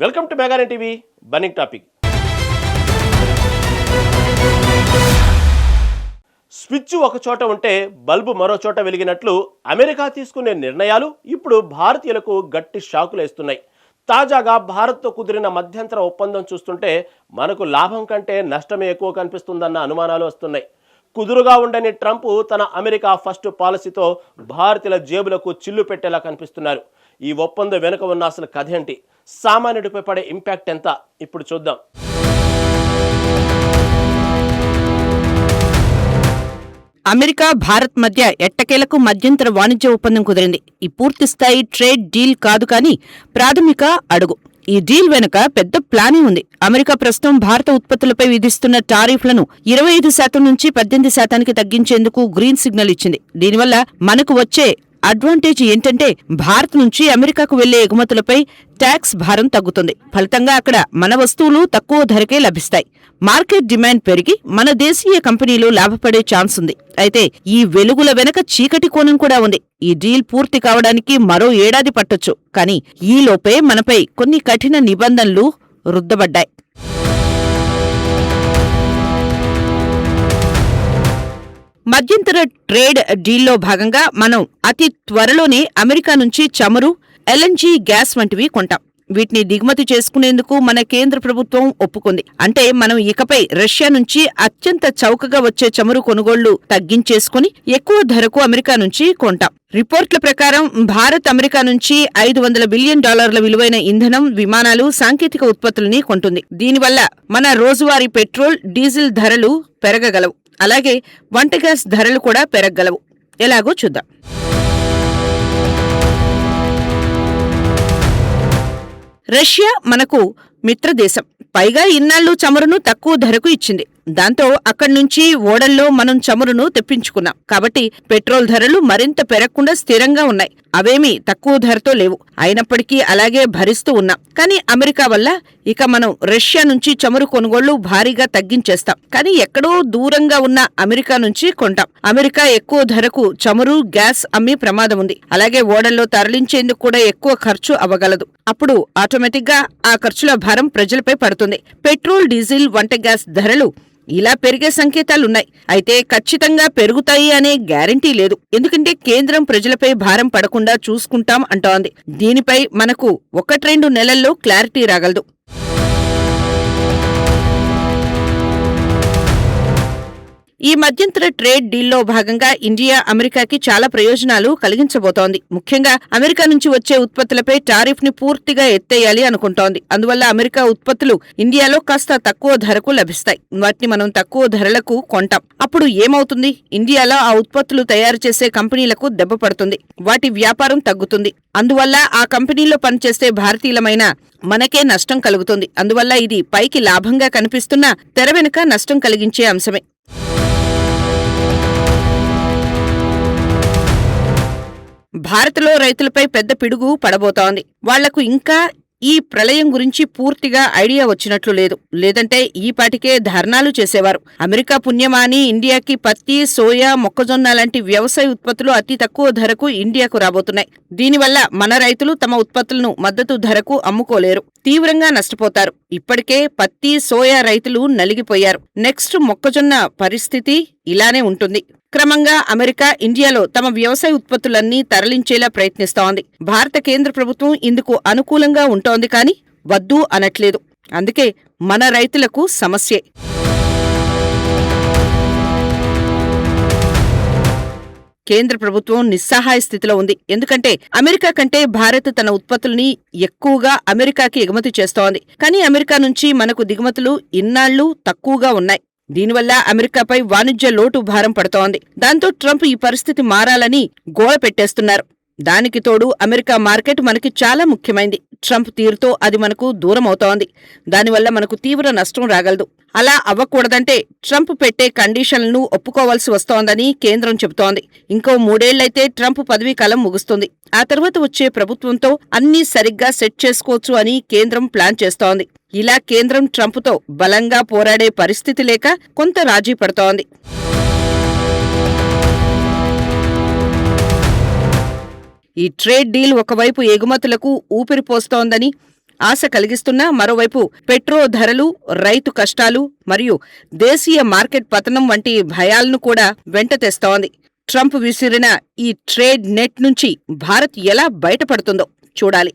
Welcome to మెగానే TV burning topic. Switch ఒక చోట ఉంటే బల్బు మరో చోట వెలిగినట్లు అమెరికా తీసుకునే నిర్ణయాలు ఇప్పుడు భారతీయులకు గట్టి షాకులు ఇస్తున్నాయి. తాజాగా భారత్తో కుదిరిన మధ్యంతర ఒప్పందం చూస్తుంటే మనకు లాభం కంటే నష్టమే ఎక్కువ కనిపిస్తుందన్న అనుమానాలు వస్తున్నాయి. కుదురుగా ఉండని ట్రంప్ తన అమెరికా ఫస్ట్ పాలసీతో భారతీయుల జేబులకు చిల్లు పెట్టేలా కనిపిస్తున్నారు. ఈ ఒప్పందం వెనుక ఉన్న అసలు కథ ఏంటి, సామాన్యుడిపై పడే ఇంపాక్ట్ ఎంత, ఇప్పుడు చూద్దాం. అమెరికా భారత్ మధ్య ఎట్టకేలకు మధ్యంతర వాణిజ్య ఒప్పందం కుదిరింది. ఈ పూర్తిస్థాయి ట్రేడ్ డీల్ కాదు కానీ ప్రాథమిక అడుగు. ఈ డీల్ వెనుక పెద్ద ప్లానింగ్ ఉంది. అమెరికా ప్రస్తుతం భారత ఉత్పత్తులపై విధిస్తున్న టారిఫ్లను 25% నుంచి 18% తగ్గించేందుకు గ్రీన్ సిగ్నల్ ఇచ్చింది. దీనివల్ల మనకు వచ్చే అడ్వాంటేజ్ ఏంటంటే భారత్ నుంచి అమెరికాకు వెళ్లే ఎగుమతులపై ట్యాక్స్ భారం తగ్గుతుంది. ఫలితంగా అక్కడ మన వస్తువులు తక్కువ ధరకే లభిస్తాయి. మార్కెట్ డిమాండ్ పెరిగి మన దేశీయ కంపెనీలు లాభపడే ఛాన్స్ ఉంది. అయితే ఈ వెలుగుల వెనక చీకటి కోణం కూడా ఉంది. ఈ డీల్ పూర్తి కావడానికి మరో ఏడాది పట్టొచ్చు. కానీ ఈలోపే మనపై కొన్ని కఠిన నిబంధనలు రుద్దబడ్డాయి. మధ్యంతర ట్రేడ్ డీల్లో భాగంగా మనం అతి త్వరలోనే అమెరికా నుంచి చమురు, ఎల్ఎన్జీ గ్యాస్ వంటివి కొంటాం. వీటిని దిగుమతి చేసుకునేందుకు మన కేంద్ర ప్రభుత్వం ఒప్పుకుంది. అంటే మనం ఇకపై రష్యా నుంచి అత్యంత చౌకగా వచ్చే చమురు కొనుగోళ్లు తగ్గించేసుకుని ఎక్కువ ధరకు అమెరికా నుంచి కొంటాం. రిపోర్ట్ల ప్రకారం భారత్ అమెరికా నుంచి $500 బిలియన్ విలువైన ఇంధనం, విమానాలు, సాంకేతిక ఉత్పత్తుల్ని కొంటుంది. దీనివల్ల మన రోజువారీ పెట్రోల్, డీజిల్ ధరలు పెరగగలవు. అలాగే వంట గ్యాస్ ధరలు కూడా పెరగగలవు. ఎలాగో చూద్దాం. రష్యా మనకు మిత్రదేశం. పైగా ఇన్నాళ్లు చమురును తక్కువ ధరకు ఇచ్చింది. దాంతో అక్కడి నుంచి ఓడల్లో మనం చమురును తెప్పించుకున్నాం. కాబట్టి పెట్రోల్ ధరలు మరింత పెరగకుండా స్థిరంగా ఉన్నాయి. అవేమీ తక్కువ ధరతో లేవు. అయినప్పటికీ అలాగే భరిస్తూ ఉన్నాం. కానీ అమెరికా వల్ల ఇక మనం రష్యా నుంచి చమురు కొనుగోళ్లు భారీగా తగ్గించేస్తాం. కానీ ఎక్కడో దూరంగా ఉన్న అమెరికా నుంచి కొంటాం. అమెరికా ఎక్కువ ధరకు చమురు, గ్యాస్ అమ్మే ప్రమాదం ఉంది. అలాగే ఓడల్లో తరలించేందుకు కూడా ఎక్కువ ఖర్చు అవ్వగలదు. అప్పుడు ఆటోమేటిక్ గా ఆ ఖర్చుల భారం ప్రజలపై పడుతుంది. పెట్రోల్, డీజిల్, వంట గ్యాస్ ధరలు ఇలా పెరిగే సంకేతాలున్నాయి. అయితే ఖచ్చితంగా పెరుగుతాయి అనే గ్యారంటీ లేదు. ఎందుకంటే కేంద్రం ప్రజలపై భారం పడకుండా చూసుకుంటాం అంటోంది. దీనిపై మనకు 1-2 నెలల్లో క్లారిటీ రాగలదు. ఈ మధ్యంతర ట్రేడ్ డీల్లో భాగంగా ఇండియా అమెరికాకి చాలా ప్రయోజనాలు కలిగించబోతోంది. ముఖ్యంగా అమెరికా నుంచి వచ్చే ఉత్పత్తులపై టారిఫ్ ని పూర్తిగా ఎత్తేయాలి అనుకుంటోంది. అందువల్ల అమెరికా ఉత్పత్తులు ఇండియాలో కాస్త తక్కువ ధరకు లభిస్తాయి. వాటిని మనం తక్కువ ధరలకు కొంటాం. అప్పుడు ఏమవుతుంది? ఇండియాలో ఆ ఉత్పత్తులు తయారు చేసే కంపెనీలకు దెబ్బ పడుతుంది. వాటి వ్యాపారం తగ్గుతుంది. అందువల్ల ఆ కంపెనీలో పనిచేసే భారతీయులమైన మనకే నష్టం కలుగుతుంది. అందువల్ల ఇది పైకి లాభంగా కనిపిస్తున్నా తెర వెనుక నష్టం కలిగించే అంశమే. భారత్లో రైతులపై పెద్ద పిడుగు పడబోతోంది. వాళ్లకు ఇంకా ఈ ప్రళయం గురించి పూర్తిగా ఐడియా వచ్చినట్లు లేదు. లేదంటే ఈపాటికే ధర్నాలు చేసేవారు. అమెరికా పుణ్యమాని ఇండియాకి పత్తి, సోయా, మొక్కజొన్న లాంటి వ్యవసాయ ఉత్పత్తులు అతి తక్కువ ధరకు ఇండియాకు రాబోతున్నాయి. దీనివల్ల మన రైతులు తమ ఉత్పత్తులను మద్దతు ధరకు అమ్ముకోలేరు. తీవ్రంగా నష్టపోతారు. ఇప్పటికే పత్తి, సోయా రైతులు నలిగిపోయారు. నెక్స్ట్ మొక్కజొన్న పరిస్థితి ఇలానే ఉంటుంది. క్రమంగా అమెరికా ఇండియాలో తమ వ్యవసాయ ఉత్పత్తులన్నీ తరలించేలా ప్రయత్నిస్తోంది. భారత కేంద్ర ప్రభుత్వం ఇందుకు అనుకూలంగా ఉంటోంది కానీ వద్దు అనట్లేదు. అందుకే మన రైతులకు సమస్యే. కేంద్ర ప్రభుత్వం నిస్సహాయ స్థితిలో ఉంది. ఎందుకంటే అమెరికా కంటే భారత్ తన ఉత్పత్తుల్ని ఎక్కువగా అమెరికాకి ఎగుమతి చేస్తోంది. కానీ అమెరికా నుంచి మనకు దిగుమతులు ఇన్నాళ్లు తక్కువగా ఉన్నాయి. దీనివల్ల అమెరికాపై వాణిజ్య లోటు భారం పడుతోంది. దాంతో ట్రంప్ ఈ పరిస్థితి మారాలని గోల పెట్టేస్తున్నారు. దానికి తోడు అమెరికా మార్కెట్ మనకి చాలా ముఖ్యమైంది. ట్రంప్ తీరుతో అది మనకు దూరం అవుతోంది. దానివల్ల మనకు తీవ్ర నష్టం రాగలదు. అలా అవ్వకూడదంటే ట్రంప్ పెట్టే కండిషన్లను ఒప్పుకోవాల్సి వస్తోందని కేంద్రం చెబుతోంది. ఇంకో 3 ఏళ్లైతే ట్రంప్ పదవీకాలం ముగుస్తుంది. ఆ తర్వాత వచ్చే ప్రభుత్వంతో అన్నీ సరిగ్గా సెట్ చేసుకోవచ్చు అని కేంద్రం ప్లాన్ చేస్తోంది. ఇలా కేంద్రం ట్రంప్తో బలంగా పోరాడే పరిస్థితి లేక కొంత రాజీ పడుతోంది. ఈ ట్రేడ్ డీల్ ఒకవైపు ఎగుమతులకు ఊపిరిపోస్తోందని, ఆశ కలిగిస్తున్నా మరోవైపు పెట్రోల్ ధరలు, రైతు కష్టాలు మరియు దేశీయ మార్కెట్ పతనం వంటి భయాలను కూడా వెంట తెస్తోంది. ట్రంప్ విసిరిన ఈ ట్రేడ్ నెట్ నుంచి భారత్ ఎలా బయటపడుతుందో చూడాలి.